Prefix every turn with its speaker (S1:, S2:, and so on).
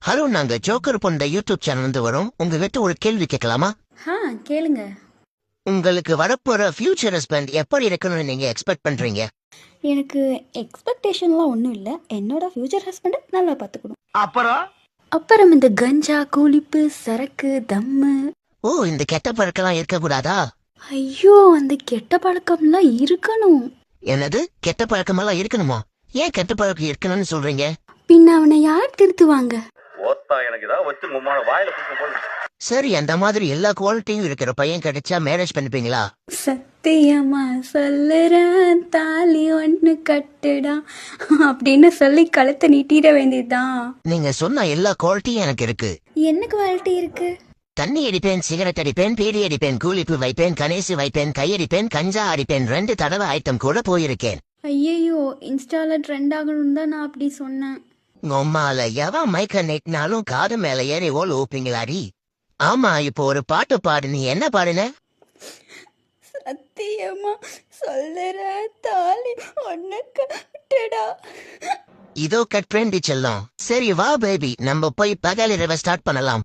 S1: Hello, நாங்க joker பொண்ட YouTube channel இருந்து வரோம். உங்ககிட்ட ஒரு கேள்வி கேட்கலாமா?
S2: கேளுங்க.
S1: உங்களுக்கு வரப்போற ஃபியூச்சர் ஹஸ்பண்ட் எப்படி இருக்கணும்னு நீங்க எக்ஸ்பெக்ட் பண்றீங்க?
S2: எனக்கு எக்ஸ்பெக்டேஷன்லாம் ஒன்றும் இல்லை. என்னோட ஃப்யூச்சர் ஹஸ்பண்டை நல்லா பார்த்துக்கணும். அப்புறம் இந்த கஞ்சா, கூலிப்பு, சரக்கு, தம்மு.
S1: ஓ, இந்த கெட்ட பழக்கம்லாம் இருக்கக்கூடாதா?
S2: ஐயோ, அந்த கெட்ட பழக்கம்லாம் இருக்கணும்.
S1: என்னது, கெட்ட பழக்கமெல்லாம் இருக்கணுமா? ஏன் கெட்ட பழக்கம் இருக்கணும்னு சொல்றீங்க?
S2: பின்ன அவனை யார் திருத்துவாங்க?
S1: சரி, அந்த மாதிரி எல்லா குவாலிட்டியும் இருக்கிற பையன் கிடைச்சா மேரேஜ் பண்ணிப்பீங்களா?
S2: சத்தியமா சொல்லுறேன், தாலி ஒன்று கட்டுடா அப்படின்னு சொல்லி கழுத்தை நீட்டிட வேண்டியதுதான்.
S1: நீங்க சொன்ன எல்லா குவாலிட்டியும் எனக்கு இருக்கு.
S2: என்ன குவாலிட்டி இருக்கு?
S1: தண்ணி அடிப்பேன், சிகரெட் அடிப்பேன், பீடி அடிப்பேன், கூலிப்பு வைப்பேன், கணேசு வைப்பேன், கையடிப்பேன், கஞ்சா அடிப்பேன், 2 தடவை ஐட்டம் கூட போயிருக்கேன்.
S2: ஐயோ, இன்ஸ்டால ட்ரெண்ட் ஆகணும்னு தான் நான் அப்படி சொன்னேன்.
S1: உம்மால எவன் மைக்க நெட்டினாலும் காது மேல ஏறி ஓல் ஊப்பிங்களாடி. ஆமா, இப்போ ஒரு பாட்டு பாடு. நீ என்ன பாடுன?
S2: சத்தியமா சொல்லுறேன், தாலி ஒன்று கட்டுடா.
S1: இதோ கட்பேண்டி செல்லம். சரி வா பேபி, நம்ம போய் பகல் இரவை ஸ்டார்ட் பண்ணலாம்.